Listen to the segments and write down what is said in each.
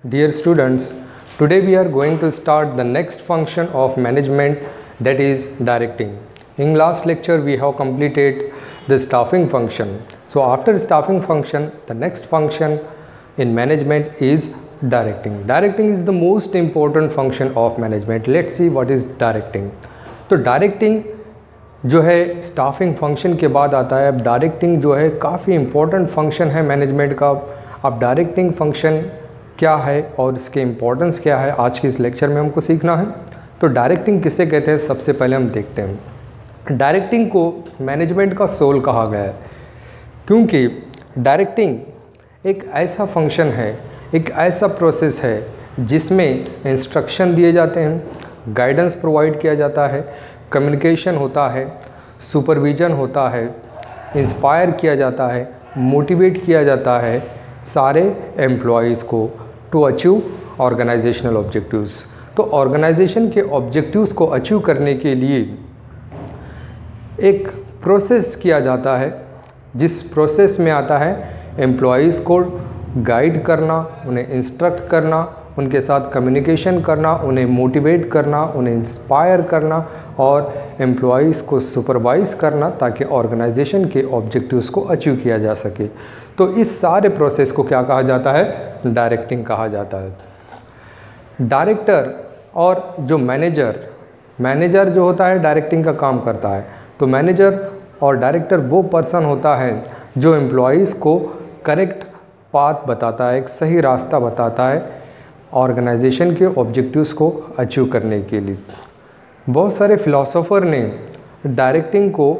Dear students, today we are going to start the next function of management, that is directing. In last lecture we have completed the staffing function. So after staffing function, the next function in management is directing. Directing is the most important function of management. Let's see what is directing. तो directing जो है staffing function के बाद आता है। अब directing जो है काफ़ी इम्पोर्टेंट फंक्शन है मैनेजमेंट का। अब डायरेक्टिंग फंक्शन क्या है और इसके इम्पोर्टेंस क्या है, आज के इस लेक्चर में हमको सीखना है। तो डायरेक्टिंग किसे कहते हैं, सबसे पहले हम देखते हैं। डायरेक्टिंग को मैनेजमेंट का सोल कहा गया है, क्योंकि डायरेक्टिंग एक ऐसा फंक्शन है, एक ऐसा प्रोसेस है जिसमें इंस्ट्रक्शन दिए जाते हैं, गाइडेंस प्रोवाइड किया जाता है, कम्युनिकेशन होता है, सुपरविज़न होता है, इंस्पायर किया जाता है, मोटिवेट किया जाता है सारे एम्प्लॉयज़ को टू अचीव ऑर्गेनाइजेशनल ऑब्जेक्टिव्स। तो ऑर्गेनाइजेशन के ऑब्जेक्टिव्स को अचीव करने के लिए एक प्रोसेस किया जाता है, जिस प्रोसेस में आता है एम्प्लॉयज़ को गाइड करना, उन्हें इंस्ट्रक्ट करना, उनके साथ कम्युनिकेशन करना, उन्हें मोटिवेट करना, उन्हें इंस्पायर करना और एम्प्लॉयज़ को सुपरवाइज़ करना, ताकि ऑर्गेनाइजेशन के ऑब्जेक्टिव्स को अचीव किया जा सके। तो इस सारे प्रोसेस को क्या कहा जाता है, डायरेक्टिंग कहा जाता है। डायरेक्टर और जो मैनेजर जो होता है डायरेक्टिंग का काम करता है। तो मैनेजर और डायरेक्टर वो पर्सन होता है जो एम्प्लॉयज़ को करेक्ट पाथ बताता है, एक सही रास्ता बताता है ऑर्गेनाइजेशन के ऑब्जेक्टिव्स को अचीव करने के लिए। बहुत सारे फिलोसोफर ने डायरेक्टिंग को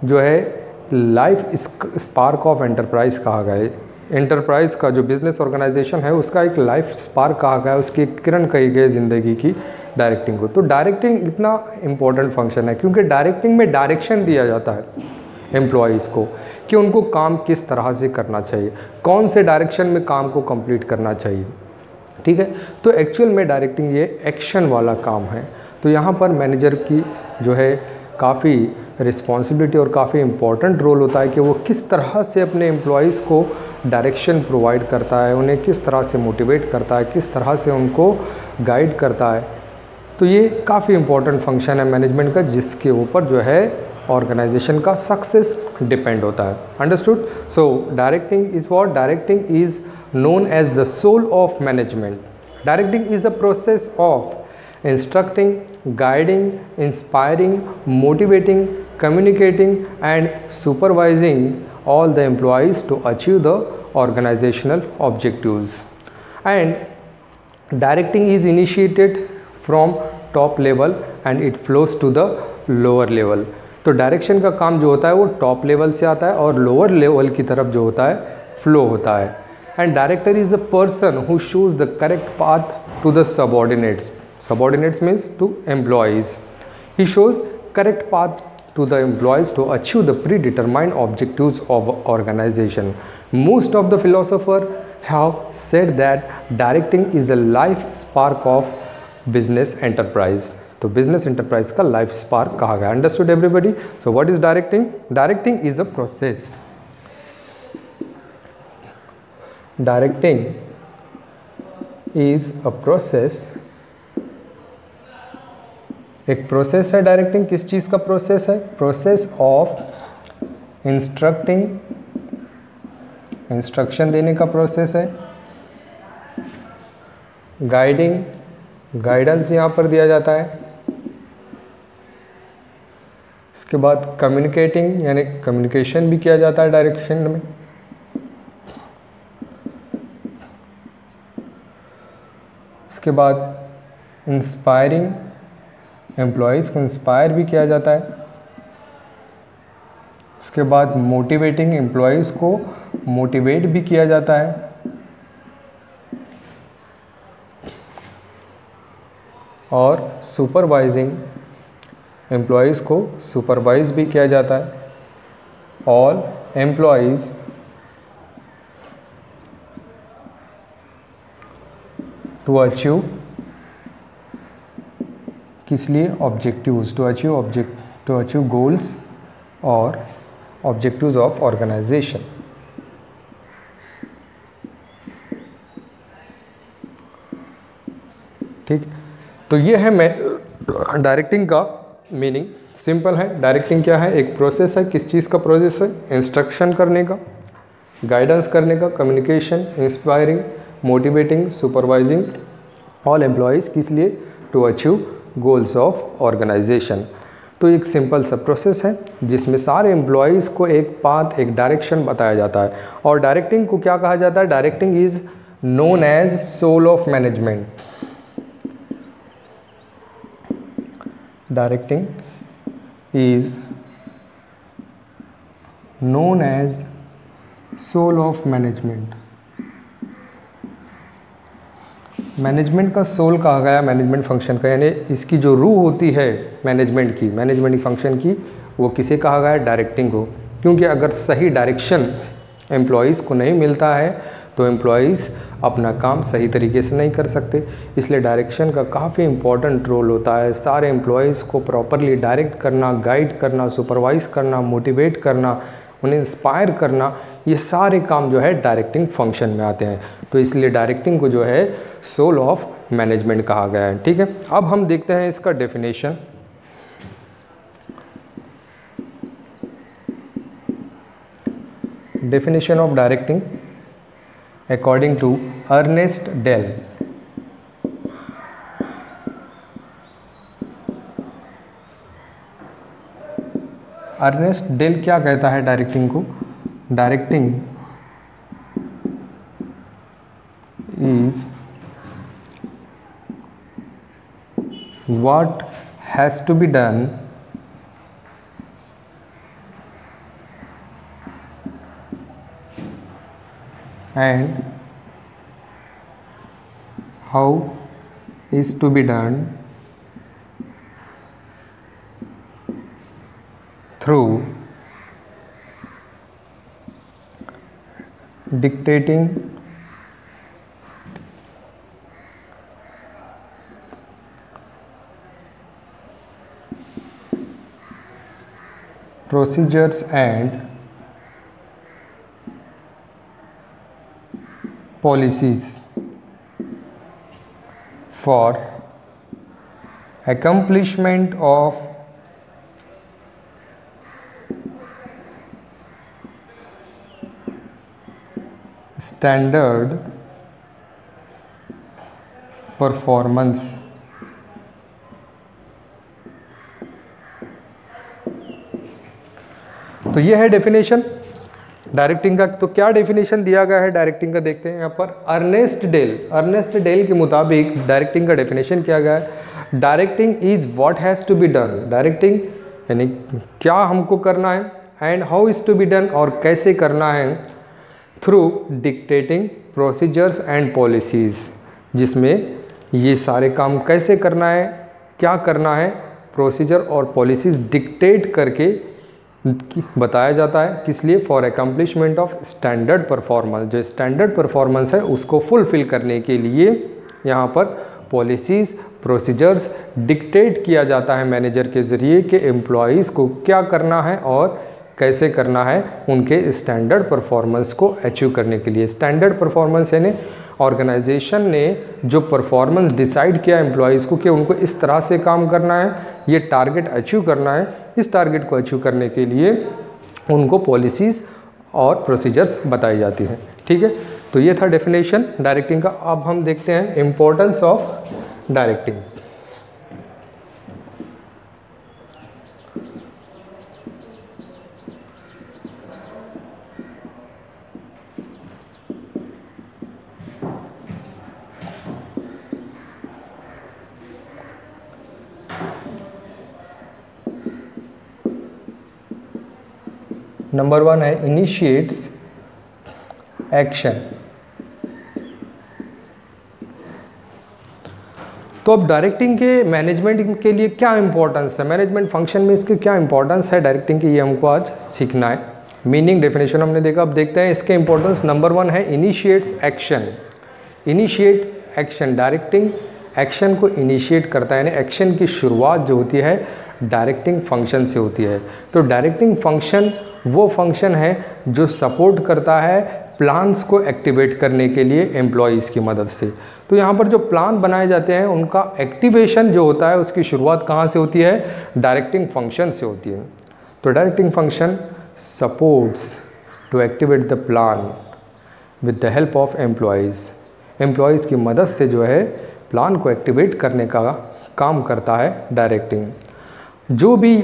जो है लाइफ स्पार्क ऑफ एंटरप्राइज कहा गया है। एंटरप्राइज का जो बिजनेस ऑर्गेनाइजेशन है उसका एक लाइफ स्पार्क कहा गया है, उसकी एक किरण कही गई ज़िंदगी की डायरेक्टिंग को। तो डायरेक्टिंग इतना इम्पोर्टेंट फंक्शन है क्योंकि डायरेक्टिंग में डायरेक्शन दिया जाता है एम्प्लॉयज़ को कि उनको काम किस तरह से करना चाहिए, कौन से डायरेक्शन में काम को कंप्लीट करना चाहिए। ठीक है, तो एक्चुअल में डायरेक्टिंग ये एक्शन वाला काम है। तो यहाँ पर मैनेजर की जो है काफ़ी रिस्पॉन्सिबिलिटी और काफ़ी इम्पॉर्टेंट रोल होता है कि वो किस तरह से अपने एम्प्लॉयज़ को डायरेक्शन प्रोवाइड करता है, उन्हें किस तरह से मोटिवेट करता है, किस तरह से उनको गाइड करता है। तो ये काफ़ी इम्पॉर्टेंट फंक्शन है मैनेजमेंट का, जिसके ऊपर जो है ऑर्गेनाइजेशन का सक्सेस डिपेंड होता है। Understood? So directing is what? Directing is known as the soul of management. Directing is a process of instructing, guiding, inspiring, motivating, communicating and supervising all the employees to achieve the organizational objectives. And directing is initiated from top level and it flows to the lower level. तो direction का काम जो होता है वो top level से आता है और लोअर लेवल की तरफ जो होता है फ्लो होता है। And director is a person who shows the correct path to the subordinates. Subordinates means to employees. He shows correct path to the employees to achieve the predetermined objectives of organization. Most of the philosophers have said that directing is a life spark of business enterprise. तो business enterprise का life spark कहा गया। Understood everybody? So what is directing? Directing is a process. Directing is a process. एक process है directing. किस चीज़ का process है? Process of instructing, instruction देने का प्रोसेस है। गाइडिंग, गाइडेंस यहाँ पर दिया जाता है। इसके बाद कम्युनिकेटिंग, यानी कम्युनिकेशन भी किया जाता है डायरेक्शन में। उसके बाद इंस्पायरिंग, एम्प्लॉयज़ को इंस्पायर भी किया जाता है। उसके बाद मोटिवेटिंग, एम्प्लॉयज़ को मोटिवेट भी किया जाता है। और सुपरवाइजिंग, एम्प्लॉयज़ को सुपरवाइज भी किया जाता है। ऑल एम्प्लॉयज़ टू अचीव, किस लिए? ऑब्जेक्टिव्स, टू अचीव गोल्स और ऑब्जेक्टिव्स ऑफ ऑर्गेनाइजेशन। ठीक। तो ये है मैं डायरेक्टिंग का मीनिंग। सिंपल है, डायरेक्टिंग क्या है? एक प्रोसेस है। किस चीज़ का प्रोसेस है? इंस्ट्रक्शन करने का, गाइडेंस करने का, communication, inspiring, motivating, supervising all employees, किस लिए? To achieve goals of organisation. तो एक सिंपल सा प्रोसेस है जिसमें सारे एम्प्लॉयज़ को एक पाथ, एक डायरेक्शन बताया जाता है। और डायरेक्टिंग को क्या कहा जाता है? Directing is known as soul of management. Directing is known as soul of management. Management का सोल कहा गया मैनेजमेंट फंक्शन का, यानी इसकी जो रूह होती है मैनेजमेंट की, मैनेजमेंट फंक्शन की, वो किसे कहा गया है? डायरेक्टिंग को। क्योंकि अगर सही डायरेक्शन एम्प्लॉयज़ को नहीं मिलता है तो एम्प्लॉयज़ अपना काम सही तरीके से नहीं कर सकते। इसलिए डायरेक्शन का काफ़ी इम्पॉर्टेंट रोल होता है। सारे एम्प्लॉयज़ को प्रॉपरली डायरेक्ट करना, गाइड करना, सुपरवाइज़ करना, मोटिवेट करना, उन्हें इंस्पायर करना, ये सारे काम जो है डायरेक्टिंग फंक्शन में आते हैं। तो इसलिए डायरेक्टिंग को जो है सोल ऑफ मैनेजमेंट कहा गया है। ठीक है, अब हम देखते हैं इसका definition. Definition of directing according to Ernest Dale. Ernest Dale क्या कहता है डायरेक्टिंग को? Directing is what has to be done and how is to be done through dictating procedures and policies for accomplishment of standard performance। तो ये है definition directing का। तो क्या डेफिनेशन दिया गया है डायरेक्टिंग का, देखते हैं यहाँ पर। अर्नेस्ट डेल के मुताबिक डायरेक्टिंग का डेफिनेशन किया गया है। Directing is what has to be done. Directing यानी क्या हमको करना है, and how is to be done, और कैसे करना है, through dictating procedures and policies, जिसमें ये सारे काम कैसे करना है, क्या करना है, प्रोसीजर और पॉलिसीज़ डिक्टेट करके बताया जाता है। किस लिए? For accomplishment of standard performance. जो स्टैंडर्ड परफॉर्मेंस है उसको फुलफिल करने के लिए यहाँ पर पॉलिसीज़, प्रोसीजर्स डिक्टेट किया जाता है मैनेजर के ज़रिए कि एम्प्लॉयज़ को क्या करना है और कैसे करना है उनके स्टैंडर्ड परफॉर्मेंस को अचीव करने के लिए। स्टैंडर्ड परफॉर्मेंस यानी ऑर्गेनाइजेशन ने जो परफॉर्मेंस डिसाइड किया एम्प्लॉयज़ को कि उनको इस तरह से काम करना है, ये टारगेट अचीव करना है, इस टारगेट को अचीव करने के लिए उनको पॉलिसीज़ और प्रोसीजर्स बताई जाती हैं। ठीक है, तो ये था डेफिनेशन डायरेक्टिंग का। अब हम देखते हैं इम्पोर्टेंस ऑफ डायरेक्टिंग। नंबर 1 है इनिशिएट्स एक्शन। तो अब डायरेक्टिंग के मैनेजमेंट के लिए क्या इंपॉर्टेंस है, मैनेजमेंट फंक्शन में इसके क्या इंपॉर्टेंस है डायरेक्टिंग की, ये हमको आज सीखना है। मीनिंग डेफिनेशन हमने देखा, अब देखते हैं इसके इंपॉर्टेंस। नंबर 1 है initiates action. Initiate action, directing action को इनिशिएट करता है, यानी एक्शन की शुरुआत जो होती है डायरेक्टिंग फंक्शन से होती है। तो डायरेक्टिंग फंक्शन वो फंक्शन है जो सपोर्ट करता है प्लान्स को एक्टिवेट करने के लिए एम्प्लॉयज़ की मदद से। तो यहाँ पर जो प्लान बनाए जाते हैं उनका एक्टिवेशन जो होता है उसकी शुरुआत कहाँ से होती है, डायरेक्टिंग फंक्शन से होती है। तो directing function supports to activate the plan with the help of employees की मदद से जो है प्लान को एक्टिवेट करने का काम करता है डायरेक्टिंग। जो भी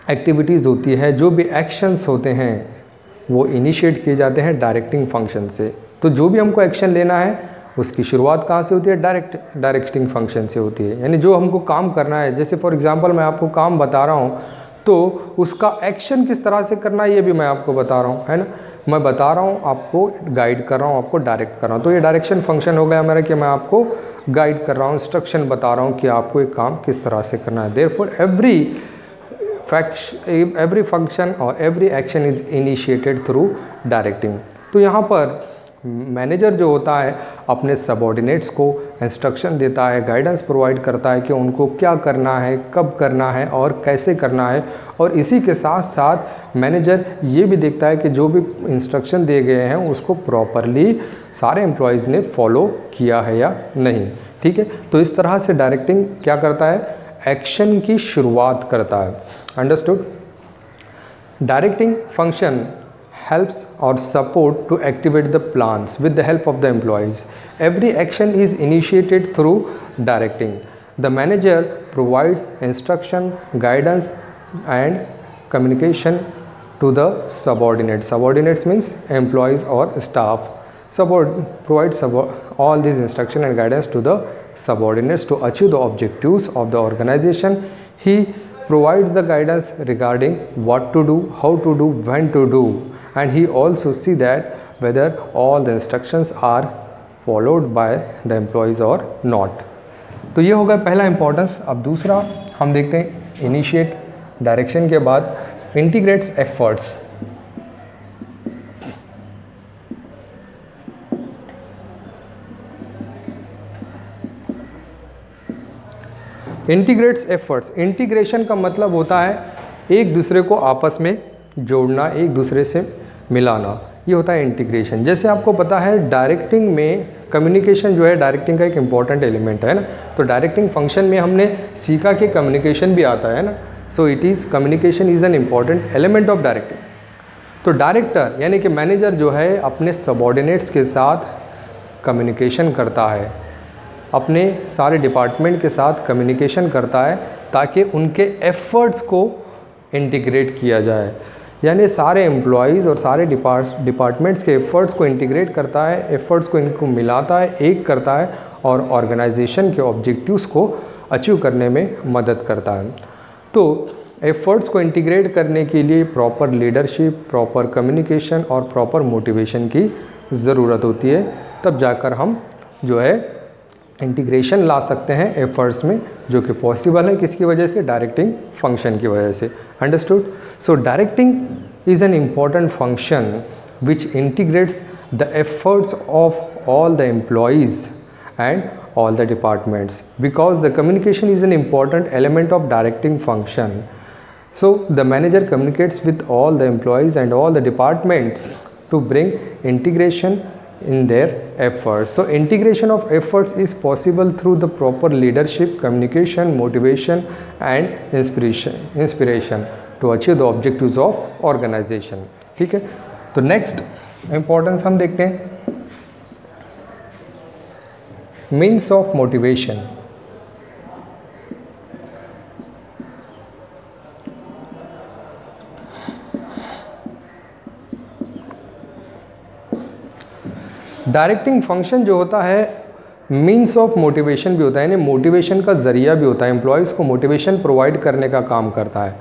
एक्टिविटीज़ होती है, जो भी एक्शंस होते हैं वो इनिशिएट किए जाते हैं डायरेक्टिंग फंक्शन से। तो जो भी हमको एक्शन लेना है उसकी शुरुआत कहाँ से होती है, डायरेक्टिंग फंक्शन से होती है। यानी जो हमको काम करना है, जैसे फॉर एग्जांपल मैं आपको काम बता रहा हूँ तो उसका एक्शन किस तरह से करना है ये भी मैं आपको बता रहा हूँ, है ना। मैं बता रहा हूँ, आपको गाइड कर रहा हूँ, आपको डायरेक्ट कर रहा हूँ। तो ये डायरेक्शन फंक्शन हो गया मेरा कि मैं आपको गाइड कर रहा हूँ, इंस्ट्रक्शन बता रहा हूँ कि आपको एक काम किस तरह से करना है। Therefore every function or every action is initiated through directing। तो यहाँ पर मैनेजर जो होता है अपने सबऑर्डिनेट्स को इंस्ट्रक्शन देता है, गाइडेंस प्रोवाइड करता है कि उनको क्या करना है, कब करना है और कैसे करना है। और इसी के साथ साथ मैनेजर ये भी देखता है कि जो भी इंस्ट्रक्शन दिए गए हैं उसको प्रॉपरली सारे एम्प्लॉयज़ ने फॉलो किया है या नहीं। ठीक है, तो इस तरह से डायरेक्टिंग क्या करता है, एक्शन की शुरुआत करता है। Understood. Directing function helps or support to activate the plans with the help of the employees. Every action is initiated through directing. The manager provides instruction, guidance and communication to the subordinates. Subordinates means employees or staff. Provides all these instruction and guidance to the subordinates to achieve the objectives of the organization. He provides the guidance regarding what to do, how to do, when to do, and he also see that whether all the instructions are followed by the employees or not। तो ये होगा पहला importance. अब दूसरा हम देखते हैं initiate direction के बाद integrates efforts. Integrates efforts, integration का मतलब होता है एक दूसरे को आपस में जोड़ना, एक दूसरे से मिलाना, ये होता है इंटीग्रेशन। जैसे आपको पता है डायरेक्टिंग में कम्युनिकेशन जो है डायरेक्टिंग का एक इम्पॉर्टेंट एलिमेंट है ना। तो डायरेक्टिंग फंक्शन में हमने सीखा कि कम्युनिकेशन भी आता है ना। So communication is an important element of directing. तो डायरेक्टर यानी कि मैनेजर जो है अपने सबऑर्डिनेट्स के साथ कम्युनिकेशन करता है, अपने सारे डिपार्टमेंट के साथ कम्युनिकेशन करता है ताकि उनके एफर्ट्स को इंटीग्रेट किया जाए। यानी सारे एम्प्लॉयज़ और सारे डिपार्टमेंट्स के एफ़र्ट्स को इंटीग्रेट करता है, एफ़र्ट्स को इनको मिलाता है, एक करता है और ऑर्गेनाइजेशन के ऑब्जेक्टिव्स को अचीव करने में मदद करता है। तो एफ़र्ट्स को इंटीग्रेट करने के लिए प्रॉपर लीडरशिप, प्रॉपर कम्युनिकेशन और प्रॉपर मोटिवेशन की ज़रूरत होती है, तब जाकर हम जो है इंटीग्रेशन ला सकते हैं एफर्ट्स में, जो कि पॉसिबल है किसकी वजह से, डायरेक्टिंग फंक्शन की वजह से। Understood. So directing is an important function which integrates the efforts of all the employees and all the departments, because the communication is an important element of directing function. So the manager communicates with all the employees and all the departments to bring integration in their efforts. So integration of efforts is possible through the proper leadership, communication, motivation and inspiration to achieve the objectives of organization. ठीक है, तो next importance हम देखते हैं means of motivation। Directing function जो होता है means of motivation भी होता है, यानी मोटिवेशन का ज़रिया भी होता है, एम्प्लॉयज़ को मोटिवेशन प्रोवाइड करने का काम करता है।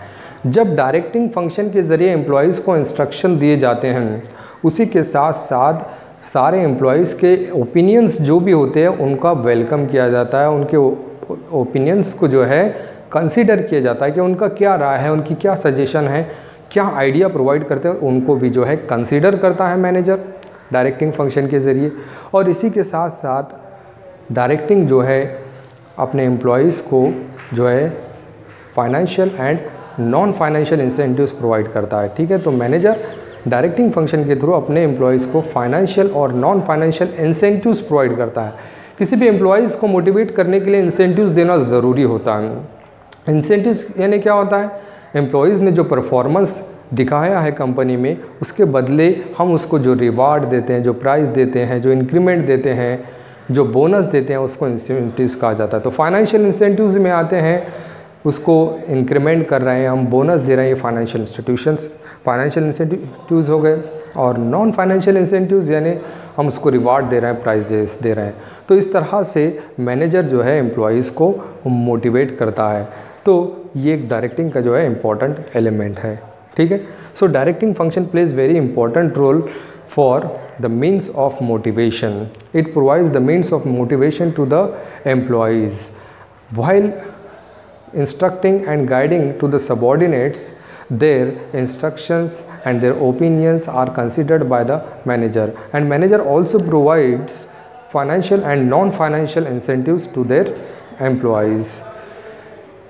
जब डायरेक्टिंग फंक्शन के ज़रिए एम्प्लॉयज़ को इंस्ट्रक्शन दिए जाते हैं, उसी के साथ साथ सारे एम्प्लॉयज़ के ओपिनियंस जो भी होते हैं उनका वेलकम किया जाता है, उनके ओपिनियंस को जो है कंसीडर किया जाता है कि उनका क्या राय है, उनकी क्या सजेशन है, क्या आइडिया प्रोवाइड करते हैं, उनको भी जो है कंसीडर करता है मैनेजर डायरेक्टिंग फंक्शन के ज़रिए। और इसी के साथ साथ डायरेक्टिंग जो है अपने एम्प्लॉयज़ को जो है financial and non financial incentives provide करता है। ठीक है, तो मैनेजर डायरेक्टिंग फंक्शन के थ्रू अपने एम्प्लॉयज़ को फाइनेंशियल और नॉन फाइनेंशियल इंसेंटिव्स प्रोवाइड करता है। किसी भी एम्प्लॉयज़ को मोटिवेट करने के लिए इंसेंटिव्स देना ज़रूरी होता है। इंसेंटिव्स यानी क्या होता है, एम्प्लॉयज़ ने जो परफॉर्मेंस दिखाया है कंपनी में, उसके बदले हम उसको जो रिवार्ड देते हैं, जो प्राइज़ देते हैं, जो इंक्रीमेंट देते हैं, जो बोनस देते हैं, उसको इंसेंटिव्स कहा जाता है। तो फाइनेंशियल इंसेंटिव्स में आते हैं, उसको इंक्रीमेंट कर रहे हैं, हम बोनस दे रहे हैं, ये फाइनेंशियल इंस्टीट्यूशंस फाइनेंशियल इंसेंटिव्स हो गए। और नॉन फाइनेंशियल इंसेंटिव्स यानी हम उसको रिवार्ड दे रहे हैं, प्राइज दे रहे हैं। तो इस तरह से मैनेजर जो है एम्प्लॉयज़ को मोटिवेट करता है। तो ये एक डायरेक्टिंग का जो है इम्पॉर्टेंट एलिमेंट है, ठीक है। So directing function plays very important role for the means of motivation. It provides the means of motivation to the employees while instructing and guiding to the subordinates. Their instructions and their opinions are considered by the manager, and manager also provides financial and non-financial incentives to their employees,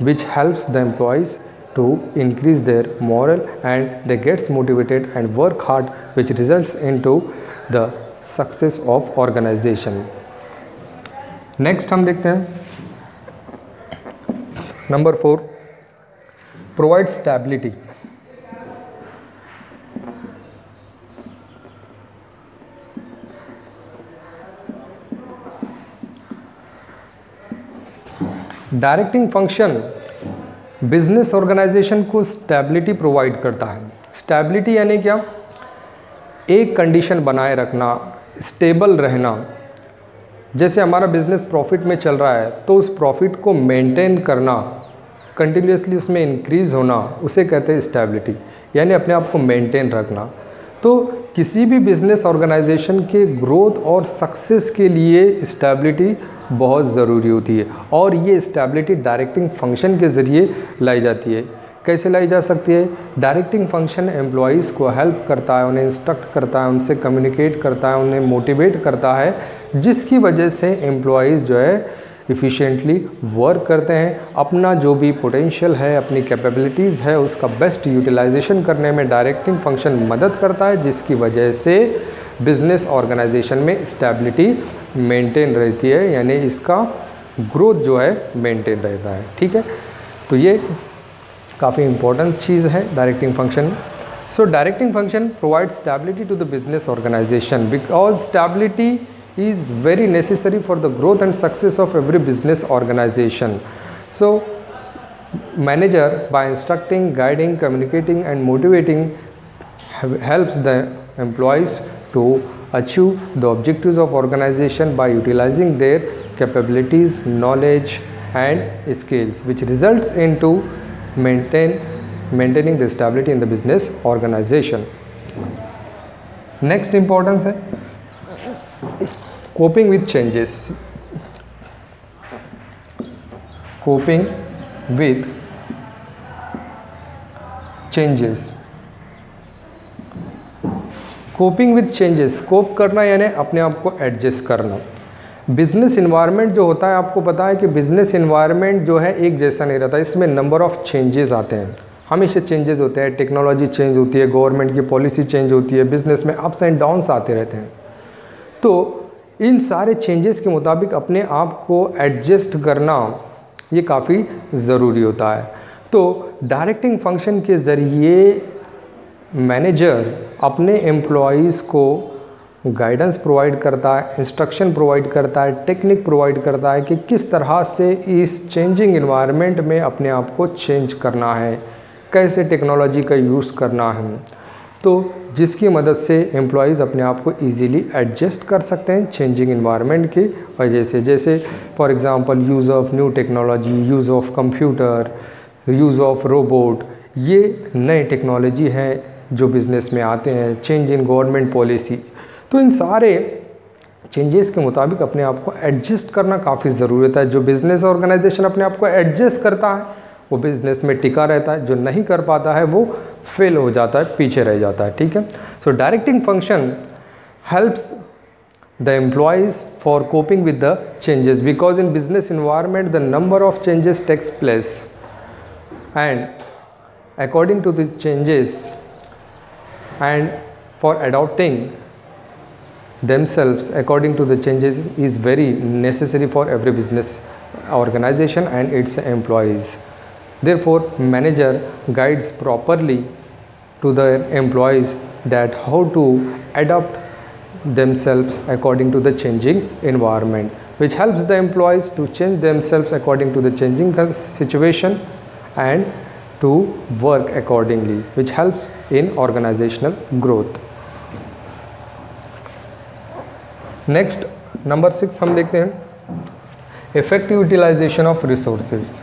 which helps the employees to increase their morale, and they gets motivated and work hard, which results into the success of organization. Next हम देखते हैं number 4, provide stability. Directing function business organisation को stability provide करता है। Stability यानी क्या, एक condition बनाए रखना, स्टेबल रहना। जैसे हमारा बिजनेस प्रॉफिट में चल रहा है तो उस प्रॉफिट को मेंटेन करना, कंटिन्यूसली उसमें इंक्रीज़ होना, उसे कहते हैं स्टेबिलिटी, यानी अपने आप को मेंटेन रखना। तो किसी भी बिजनेस ऑर्गेनाइजेशन के ग्रोथ और सक्सेस के लिए स्टेबिलिटी बहुत ज़रूरी होती है, और ये स्टेबिलिटी डायरेक्टिंग फंक्शन के ज़रिए लाई जाती है। कैसे लाई जा सकती है? डायरेक्टिंग फंक्शन एम्प्लॉयज़ को हेल्प करता है, उन्हें इंस्ट्रक्ट करता है, उनसे कम्युनिकेट करता है, उन्हें मोटिवेट करता है, जिसकी वजह से एम्प्लॉयज़ जो है इफ़िशिएंटली वर्क करते हैं, अपना जो भी पोटेंशियल है, अपनी कैपेबिलिटीज़ है, उसका बेस्ट यूटिलाइजेशन करने में डायरेक्टिंग फंक्शन मदद करता है, जिसकी वजह से बिज़नेस ऑर्गेनाइजेशन में स्टेबिलिटी मेंटेन रहती है, यानी इसका ग्रोथ जो है मेंटेन रहता है, ठीक है। तो ये काफ़ी इंपॉर्टेंट चीज़ है directing function. So directing function provide stability to the business organisation because stability is very necessary for the growth and success of every business organization. So manager, by instructing, guiding, communicating and motivating helps the employees to achieve the objectives of organization by utilizing their capabilities, knowledge and skills, which results into maintaining the stability in the business organization. Next importance है coping with changes. Coping with changes, coping with changes, cope करना यानी अपने आप को adjust करना। Business environment जो होता है, आपको पता है कि बिजनेस इन्वायरमेंट जो है एक जैसा नहीं रहता, इसमें नंबर ऑफ़ चेंजेस आते हैं, हमेशा चेंजेस होते हैं, टेक्नोलॉजी चेंज होती है, गवर्नमेंट की पॉलिसी चेंज होती है, बिजनेस में अप्स एंड डाउन्स आते रहते हैं। तो इन सारे चेंजेस के मुताबिक अपने आप को एडजस्ट करना ये काफ़ी ज़रूरी होता है। तो डायरेक्टिंग फंक्शन के ज़रिए मैनेजर अपने एम्प्लॉयज़ को गाइडेंस प्रोवाइड करता है, इंस्ट्रक्शन प्रोवाइड करता है, टेक्निक प्रोवाइड करता है कि किस तरह से इस चेंजिंग इन्वायरमेंट में अपने आप को चेंज करना है, कैसे टेक्नोलॉजी का यूज़ करना है, तो जिसकी मदद से एम्प्लॉयज़ अपने आप को ईज़िली एडजस्ट कर सकते हैं चेंजिंग इन्वायरमेंट की वजह से। जैसे for example use of new technology, use of computer, use of robot, ये नए टेक्नोलॉजी हैं जो बिज़नेस में आते हैं, चेंज इन गवर्नमेंट पॉलिसी। तो इन सारे चेंजेस के मुताबिक अपने आप को एडजस्ट करना काफ़ी ज़रूरी होता है। जो बिज़नेस ऑर्गेनाइजेशन अपने आप को एडजस्ट करता है वो बिज़नेस में टिका रहता है, जो नहीं कर पाता है वो फेल हो जाता है, पीछे रह जाता है, ठीक है। So directing function helps the employees for coping with the changes because in business environment the number of changes takes place and according to the changes and for adopting themselves according to the changes is very necessary for every business organization and its employees. Therefore, manager guides properly to their employees that how to adapt themselves according to the changing environment, which helps the employees to change themselves according to the changing situation and to work accordingly, which helps in organizational growth. Next number 6 हम देखते हैं effective utilisation of resources.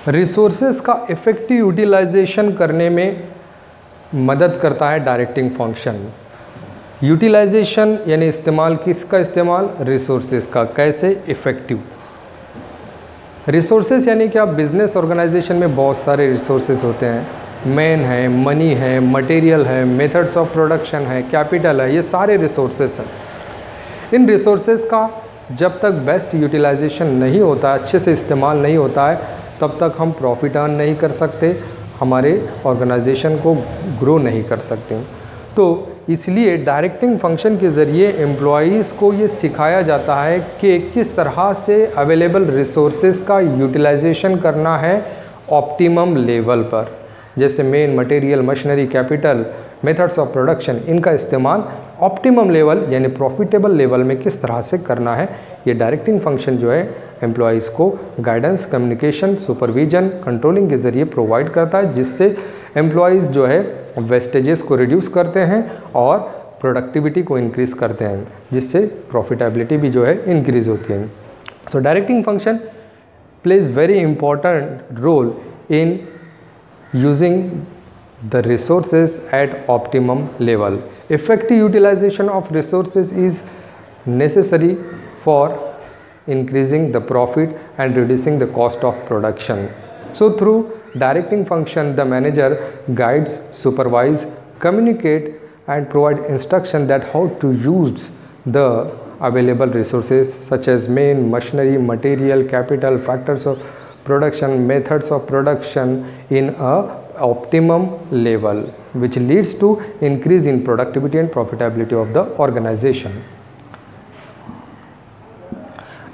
Resources का effective utilisation करने में मदद करता है directing function. Utilisation यानी इस्तेमाल, किसका इस्तेमाल? रिसोर्सेज का। कैसे? इफ़ेक्टिव। रिसोर्सेज यानी कि आप बिजनेस ऑर्गेनाइजेशन में बहुत सारे रिसोर्सेज होते हैं, मैन है, मनी है, मटेरियल है, मेथड्स ऑफ प्रोडक्शन है, कैपिटल है, ये सारे रिसोर्सेज हैं। इन रिसोर्सेज का जब तक बेस्ट यूटिलाइजेशन नहीं होता, अच्छे से इस्तेमाल नहीं होता है, तब तक हम प्रॉफिट अर्न नहीं कर सकते, हमारे ऑर्गेनाइजेशन को ग्रो नहीं कर सकते। तो इसलिए डायरेक्टिंग फंक्शन के ज़रिए एम्प्लॉयज़ को ये सिखाया जाता है कि किस तरह से अवेलेबल रिसोर्सेज का यूटिलाइजेशन करना है ऑप्टिमम लेवल पर। जैसे main, material, machinery, capital, methods of production, इनका इस्तेमाल ऑप्टिमम लेवल यानी प्रॉफिटेबल लेवल में किस तरह से करना है, ये डायरेक्टिंग फंक्शन जो है एम्प्लॉयज़ को गाइडेंस, कम्युनिकेशन, सुपरविजन, कंट्रोलिंग के ज़रिए प्रोवाइड करता है, जिससे एम्प्लॉयज़ जो है वेस्टेजेस को रिड्यूस करते हैं और प्रोडक्टिविटी को इंक्रीज़ करते हैं, जिससे प्रॉफिटेबिलिटी भी जो है इंक्रीज़ होती है। So directing function plays very important role in using the resources at optimum level. Effective utilization of resources is necessary for increasing the profit and reducing the cost of production. So through directing function, the manager guides, supervise, communicate and provide instruction that how to use the available resources such as main, machinery, material, capital, factors of production, methods of production in a optimum level, which leads to increase in productivity and profitability of the organization.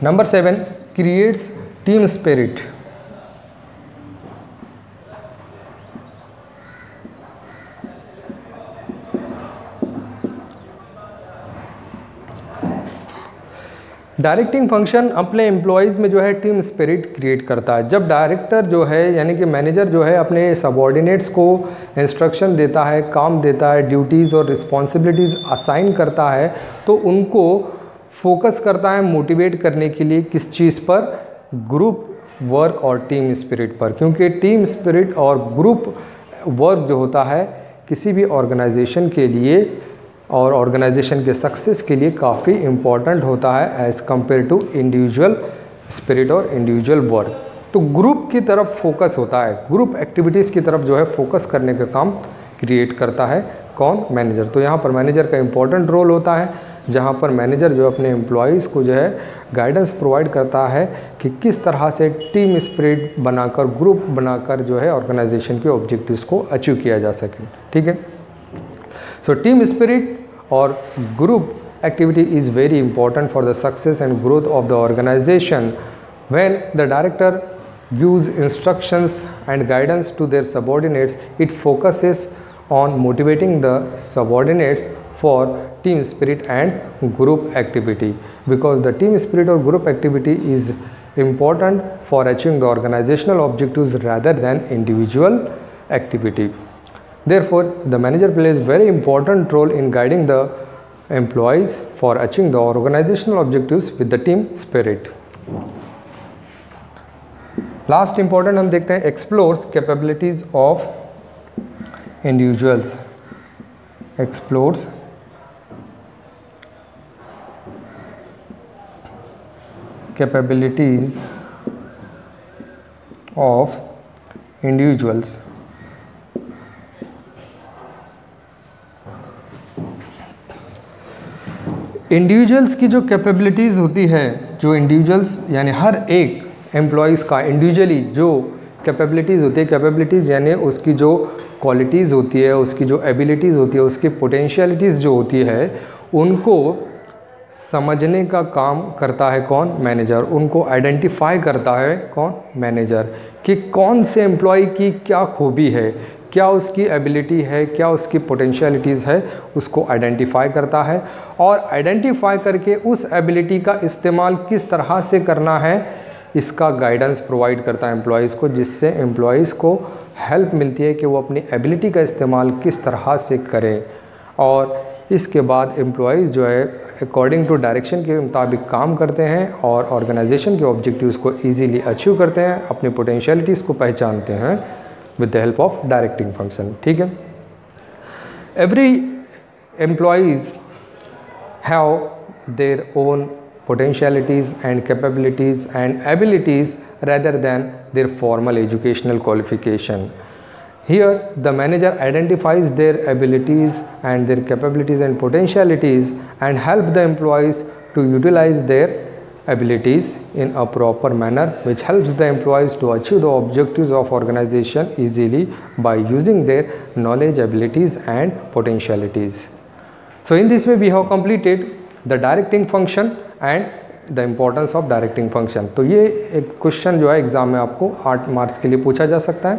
Number 7, creates team spirit. Directing function अपने employees में जो है team spirit create करता है। जब director जो है यानी कि मैनेजर जो है अपने सबऑर्डिनेट्स को इंस्ट्रक्शन देता है, काम देता है, ड्यूटीज़ और रिस्पॉन्सिबिलिटीज़ असाइन करता है, तो उनको फोकस करता है मोटिवेट करने के लिए किस चीज़ पर? ग्रुप वर्क और टीम स्पिरिट पर। क्योंकि टीम स्पिरिट और ग्रुप वर्क जो होता है किसी भी ऑर्गेनाइजेशन के लिए और ऑर्गेनाइजेशन के सक्सेस के लिए काफ़ी इम्पॉर्टेंट होता है as compare to individual spirit और इंडिविजुअल वर्क। तो ग्रुप की तरफ फोकस होता है, ग्रुप एक्टिविटीज़ की तरफ जो है फोकस करने का काम क्रिएट करता है कौन? मैनेजर। तो यहाँ पर मैनेजर का इम्पॉर्टेंट रोल होता है, जहाँ पर मैनेजर जो अपने एम्प्लॉयज़ को जो है गाइडेंस प्रोवाइड करता है कि किस तरह से टीम स्पिरिट बनाकर, ग्रुप बनाकर जो है ऑर्गेनाइजेशन के ऑब्जेक्टिव्स को अचीव किया जा सके। ठीक है। So team spirit or group activity is very important for the success and growth of the organization. When the director gives instructions and guidance to their subordinates, it focuses on motivating the subordinates for team spirit and group activity, because the team spirit or group activity is important for achieving the organizational objectives rather than individual activity. Therefore, the manager plays very important role in guiding the employees for achieving the organizational objectives with the team spirit. Last important हम देखते हैं explores capabilities of individuals. Explores capabilities of individuals. Individuals की जो capabilities होती है, जो individuals यानी हर एक एम्प्लॉयज़ का इंडिविजुअली जो कैपेबिलिटीज़ होती है, कैपेबिलिटीज़ यानी उसकी जो क्वालिटीज़ होती है, उसकी जो एबिलिटीज़ होती है, उसकी पोटेंशियलिटीज़ जो होती है, उनको समझने का काम करता है कौन? मैनेजर। उनको आइडेंटिफाई करता है कौन? मैनेजर, कि कौन से एम्प्लॉय की क्या खूबी है, क्या उसकी एबिलिटी है, क्या उसकी पोटेंशियलिटीज़ है, उसको आइडेंटिफाई करता है। और आइडेंटिफाई करके उस एबिलिटी का इस्तेमाल किस तरह से करना है, इसका गाइडेंस प्रोवाइड करता है एम्प्लॉयज़ को, जिससे एम्प्लॉयज़ को हेल्प मिलती है कि वो अपनी एबिलिटी का इस्तेमाल किस तरह से करें। और इसके बाद एम्प्लॉयज़ जो है अकॉर्डिंग टू डायरेक्शन के मुताबिक काम करते हैं और ऑर्गेनाइजेशन के ऑब्जेक्टिव्स को इजीली अचीव करते हैं, अपनी पोटेंशियलिटीज़ को पहचानते हैं with the help of directing function. ठीक है। Every employees have their own potentialities and capabilities and abilities rather than their formal educational qualification. Here the manager identifies their abilities and their capabilities and potentialities and help the employees to utilize their abilities in a proper manner, which helps the employees to achieve the objectives of organization easily by using their knowledge, abilities and potentialities. So in this way we have completed the directing function and the importance of directing function. तो ये एक question जो है exam में आपको 8 marks के लिए पूछा जा सकता है।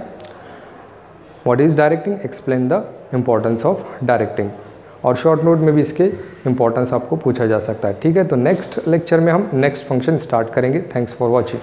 What is directing, explain the importance of directing. और शॉर्ट नोट में भी इसके इम्पोर्टेंस आपको पूछा जा सकता है। ठीक है, तो नेक्स्ट लेक्चर में हम नेक्स्ट फंक्शन स्टार्ट करेंगे। Thanks for watching.